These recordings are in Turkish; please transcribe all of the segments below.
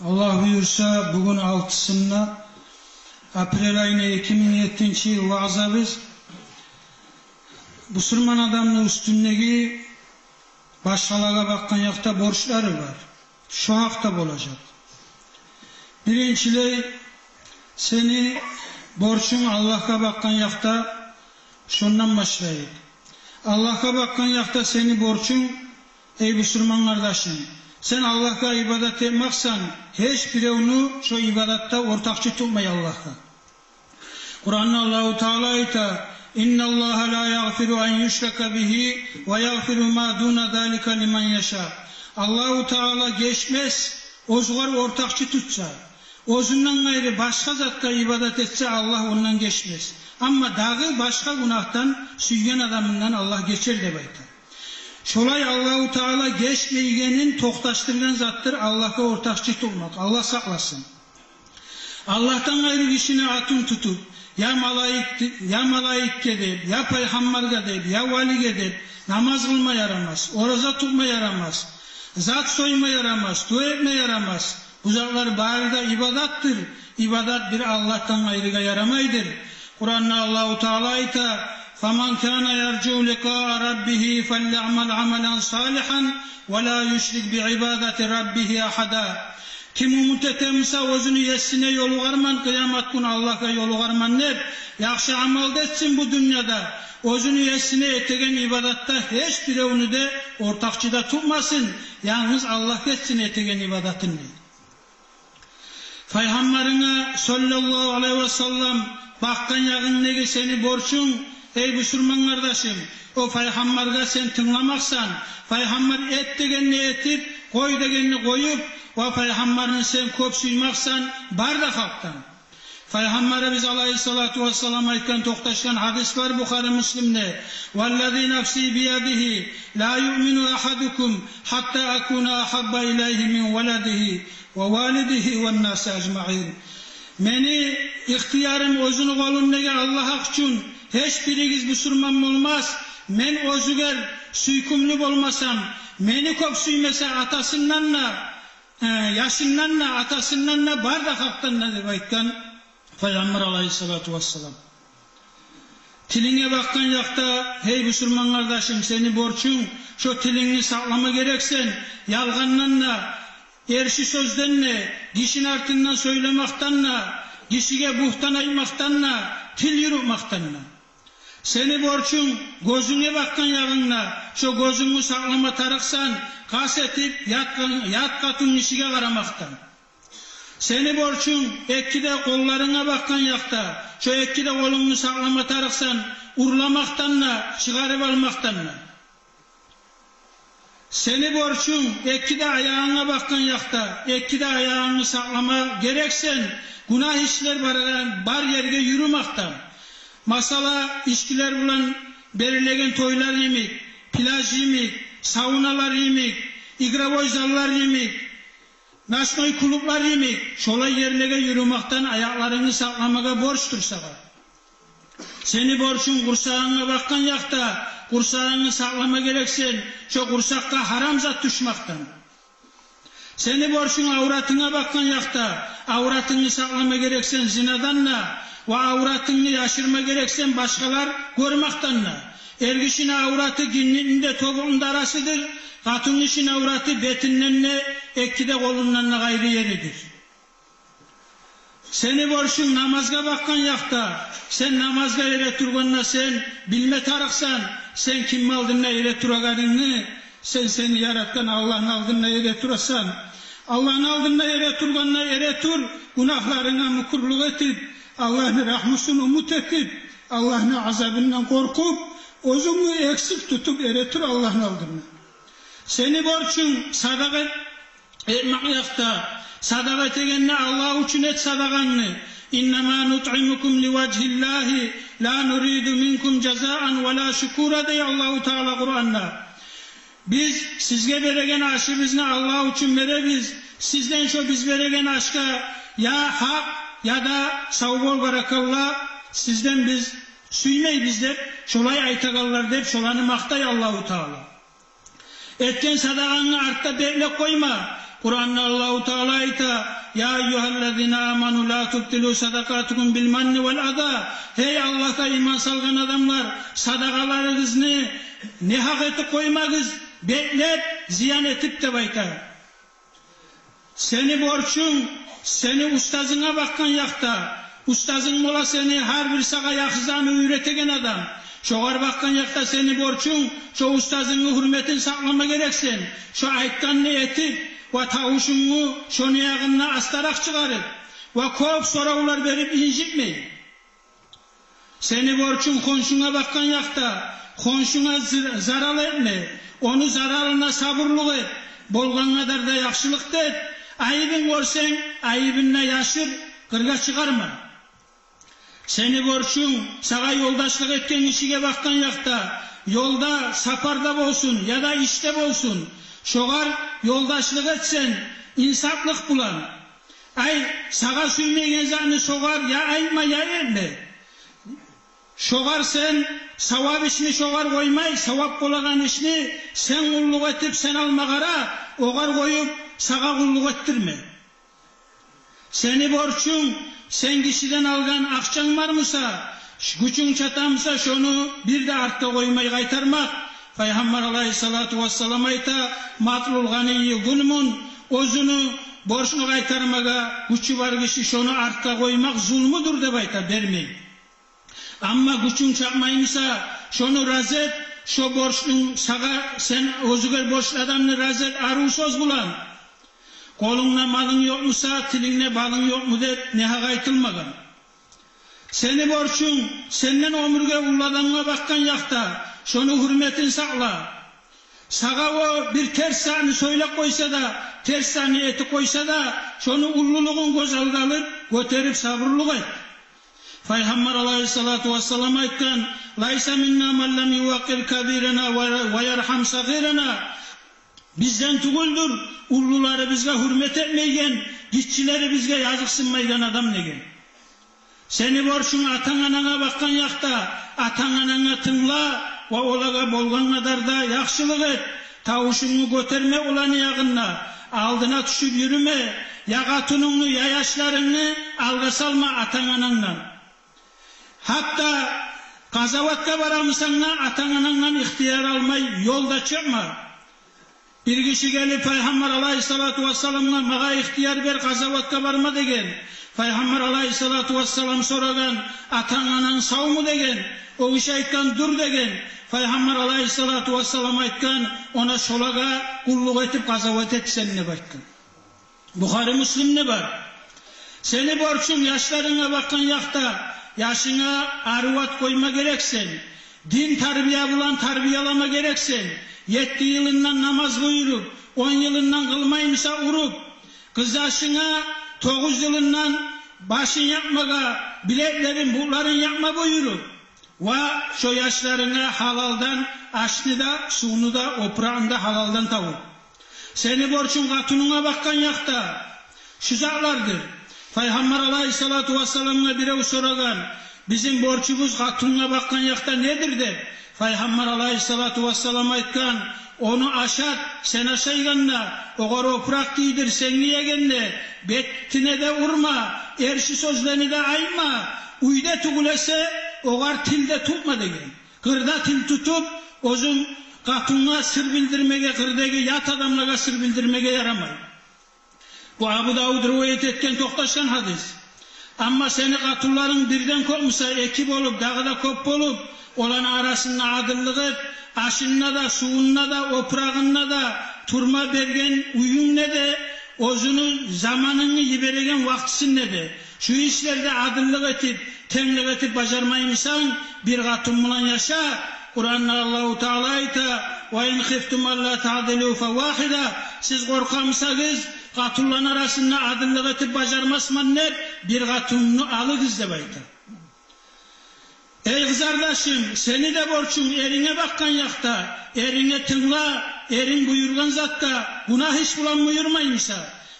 Allah buyursa bugün 6'sında April ayına 2007 yıl vaazabız Müslüman adamın üstündeki başkalarına bakkan yakta borçları var. Şu hafta olacak. Birincileri seni borçun Allah'a bakkan yakta şundan başlayıp. Allah'a bakkan yakta seni borçun ey Müslüman kardeşim. Sen Allah'a ibadet etmeksen hiçbir onu şu ibadette ortakçı tutmay Allah'a. Kur'an'da Allah-u Teala ayta İnna Allah la yaghfiru an yushraka bihi ve yaghfiru ma duna zalika limen yasha. Allah-u Teala geçmez ozgar ortakçı tutsa. Ozundan gayrı başka zatta ibadet etse Allah ondan geçmez. Ama dağı başka günahtan süygen adamından Allah geçer de baytar. Şolay Allah-u Teala geçmeyenin toktaştırgan zattır Allah'a ortakçı tutmak. Allah saklasın. Allah'tan gayrı kişini atın tutup ya malaik gedip, ya peygamber gedip, ya vali gedip namaz kılma yaramaz, oruza tutma yaramaz, zat soyma yaramaz, dua etme yaramaz. Bu zatlar bari da ibadattir. İbadat bir Allah'tan gayrıga yaramaydır. Kur'an'da Allah-u Teala ayta فَمَنْ كَانَ يَرْجُوا لِقَاءَ رَبِّهِ فَلْيَعْمَلْ عَمَلًا صَالِحًا وَلَا يُشْرِكْ بِعِبَادَةِ رَبِّهِ أَحَدًا. Kim umut etemse özünü yesine yolu varman, kıyamet günü Allah'a yolu varman der. Yaxşı amal etsin bu dünyada. Özünü yesine etegen ibadatta hiçbir onu da ortakçıda tutmasın. Yalnız Allah etsin etegen ibadatını. Peygamberine sallallahu aleyhi ve sellem bakkan yağındaki seni borçun ey Müslüman kardeşim. O peygamberge sen tınlamaksan, peygamber et degenini etip, koy degenini koyup, o peygamberini sen köp suymaksan, bar da halktan. Peygamberimiz aleyhissalatu vesselam aytkan toktaşkan hadis var Bukhari Müslim'de. وَالَّذِي نَفْسِي بِيَدِهِ لَا يُؤْمِنُ أَحَدُكُمْ حَتَّى أَكُونَ أَحَبَّ إِلَيْهِ مِنْ وَلَدِهِ وَوَالِدِهِ وَالنَّاسِ أَجْمَعِينَ. Meni ihtiyarım özünü kolundaki Allah için hiçbiriz Müslüman olmaz. Men özüger suykumlu olmasam, meni kop suymasa atasındanla, yaşındanla, atasındanla bardak haktan da deb aytkan Peygamber aleyhissalatu vesselam. Tiline bakkan yakta hey Müslüman kardeşim seni borçun şu tilini saklama gereksen yalganlanla, erşi sözdenle, kişinin artından söylemektenle, kişiye buhtan aymaktanla, til yürümektenle. Seni borçun gözüne bakkan yağınla, şu gözünü saklama tarıksan, kasetip yat katın işine karamaktan. Seni borçun ekkide kollarına bakkan yakta, şu ekkide kolunu saklama tarıksan, urlamaktanla, çıkarıp almaktanla. Seni borçun ekkide ayağına bakkan yakta, ekkide ayağını saklama gereksen, günah işler bar yerge yürümekten. Masala işkiler bulan belirlegen toylar yemek, plaj yemek, saunalar yemek, igravoy zallar yemek, naşnoy kulüpler yemek, şolay yerlege yürümekten ayaklarını saklamaga borçtur sana. Seni borçun kursağına bakkan yakta, kursağını saklama gereksen, şu kursakta haram zat düşmekten. Seni borçun avratına bakkan yakta, avratını saklama gereksen zinadanla, ve avratını yaşırma gereksen başkalar görmektenle. Ergişin avratı ginnininde tobuğunda arasıdır, katın işin avratı betinlenle, ekkide kolundanla gayrı yeridir. Seni borçun namazga bakkan yakta, sen namazga ere turganla sen bilme tarıksan, sen kim aldığına ere turaganını, sen seni yarattan Allah'ın aldığına ere turasan, Allah'ın aldığına ere turganla ere tur, günahlarına mukurluk etip, Allah'ın rahmısını umut edip, Allah'ın azabından korkup, özünü eksik tutup eretir Allah'ın aldığını. Seni borçun sadaka etmek yakta, sadaka etegenine Allah için et sadakanını. İnnemâ nut'imukum livecihillahi, la nuridu minkum cezâan ve la şükûra diye Allah-u Teala Kur'an'da. Biz sizge veregen aşımızını Allah için verebiz. Sizden şu biz veregen aşka ya hak, ya da savbol barakallah sizden biz süymey bizler şolay aytagallar deyip şolanı maktay Allah-u Teala. Etken sadakanı artta devle koyma. Kur'an'da Allahu Teala ayta: "Ya eyyuhellezine amanu la tubtilu sadakatukum bil manni vel ada." Hey Allah'a iman salgan adamlar, sadakalarınızı ne hak etip koymagız, beklep, ziyan etip de bayta. Seni borçun, seni ustazına bakkan yakta, ustazın mola seni her bir sağa yakızanı üretegen adam. Şoğar bakkan yakta seni borçun, şu ustazın hürmetin saklama gereksin. Şu aytkanını etip, ve tavuşunu şonu yağınına astarak çıkarıp, ve kop sorular verip incitmeyin. Seni borçun konşuna bakkan yakta, konşuna zarar etme, onu zararına sabırlık et, bolgan kadar da yakşılık da et. Ayıbın görsen, ayıbınla yaşır, kırga çıkarma. Seni borçun, sağa yoldaşlık etken işine bakkan yakta, yolda, saparda bolsun ya da işte bolsun, şoğar yoldaşlık etsen, insaflık bulan. Ay, sağa sürmeyen zanı şoğar ya ayma ya etme. Şoğar sen, savab işini şoğar koymay, savab bolagan işini sen kulluk etip sen almagara, oğar koyup, sağa kulluk ettirme. Seni borçun, sen kişiden algan akçan var mısa, gücün çatamsa şonu bir de artta koymay kaytarmak. Peygamber aleyhissalatu vesselam ayta: "Matlul ganiyyi zulmun." Özünü borçunu kaytarmaga gücü var kişi şonu artta koymak zulmudur dep ayta, bermeyin. Amma gücün çakmaymışsa şonu razet, şu borçlun sağa sen özüger borçlu adamını razet arı söz bulan. Kolunla malın yok musa, tilinle balın yok mu de ne hak aytılmagan. Seni borçun, senden ömürge ulladığına bakkan yakta, şonu hürmetin sakla. Sağa o bir ters sani söyle koysa da, ters sani eti koysa da, şonu ulluluğun göz aldı alıp, göterip sabırlık et. Peygamber aleyhissalatu vesselam aytkan: "Laysa minna men lem yuvakkir kabirena ve yerham sagirena." Bizden tuguldur, ulluları bizge hürmet etmeygen, gitçileri bizge yazıksınmaygan adam degen. Seni borçun atan anana bakkan yakta, atan anana tınla ve olaga bolgan kadar da yakşılık et. Tavuşunu göterme ulanı yağınla, aldına düşüp yürüme, ya katununu ya yaşlarını alga salma atan ananla. Hatta gazavatka varamısanla atan ananla ihtiyar almay, yolda çıkma. Bir kişi gelip Peygamber aleyhissalatu vesselam'a mağa ihtiyar ver gazavatka varma degen. Peygamber aleyhissalatu vesselam soragan, atan anan sağ mı degen. O kişi aytkan dur degen. Peygamber aleyhissalatu vesselam aytkan, ona şolaga kulluk etip gazavat et sen ne bakkan. Bukhari Müslim ne var? Seni borçun yaşlarına bakkan yakta, yaşına arvat koyma gereksen, din tarbiya bulan tarbiyalama gereksen, 7 yılından namaz buyurup, 10 yılından kılmaymışsa urup, kız yaşına 9 yılından başın yapmaga, bileklerin buğların yapma buyurup, ve şu yaşlarına halaldan, aşını da, suyunu da, oprağını da halaldan tavup. Seni borçun katununa bakkan yakta, şu zatlardır. Peygamber aleyhissalatu vesselam'a bire soragan, bizim borçumuz katununa bakkan yakta nedir de? Peygamber aleyhissalatu vesselam aytkan, onu aşat, sen aşayganla, oğar oprak giydir, sen niyegenle, betine de urma, erşi sözlerini de ayma, uyde tugulese, oğar tilde tutma degen. Kırda til tutup, ozun katununa sır bildirmege, kırdaki yat adamlara sır bildirmege yaramay. Bu Abu Davud rivayet etken toktaşan hadis. Ama seni katunların birden kopmuşsa, ekip olup, dağda kop olup, olan arasında adıllık et, aşınına da, suyununa da, oprağına da, turma bergen uyun ne de, ozunu zamanını yiberegen vaktisin ne de, şu işlerde adıllık etip, temlik etip bacarmaymışsan, bir katun bulan yaşa. Kur'an'da Allahu Teala ayta: "Ve in khiftum alla ta'dilu fawahida." Siz korkamsanız, katunların arasında adıllık etip bacarmasmanlar, bir katununu alıgız de bayta. Ey kız kardeşim, seni de borçun erine bakkan yakta, erine tınla, erin buyurgan zatta, günah hiç bulan buyurmaymışsa,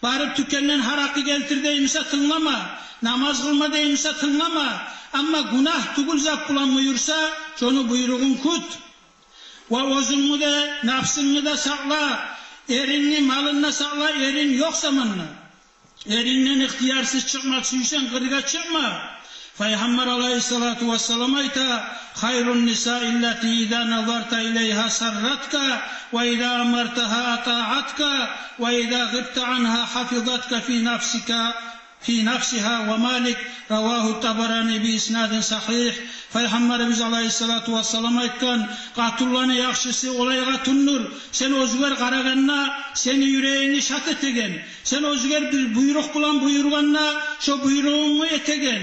barıp tükenilen harakı geltir deymişse tınlama, namaz kılma deymişse tınlama, ama günah tugul zat bulan buyursa, şonu buyruğun kut. Ve özünü de, nafsını da sakla, Erini malınla sakla, erin yok zamanla. Erinden ihtiyarsız çıkmak suysan kırga çıkma. Peygamber aleyhissalatu vesselam ayta hayrun nisa illati idâ nazarta ileyha sarratka ve idâ amartaha ata'atka ve idâ gıbta anha hafizatka fi nafsiha ve malik ravahu tabarani bi isnadin sahih. Peygamberimiz aleyhissalatu vesselam aytkan katullanı yakşısı olay katunur. Sen özgür karaganna seni yüreğini şat etegen. Sen özgür bir buyruk bulan buyurganna şu buyruğunu etegen.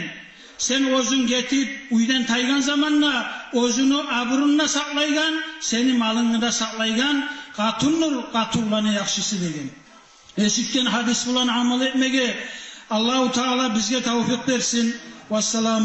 Sen özün getip uydan taygan zamanla özünü aburunna saklaygan, seni malını da saklaygan katunur, katullanı yakşısı degen. Eşitken hadis bulan amal etmege Allahu Teala bizge tevfik versin. Vesselamu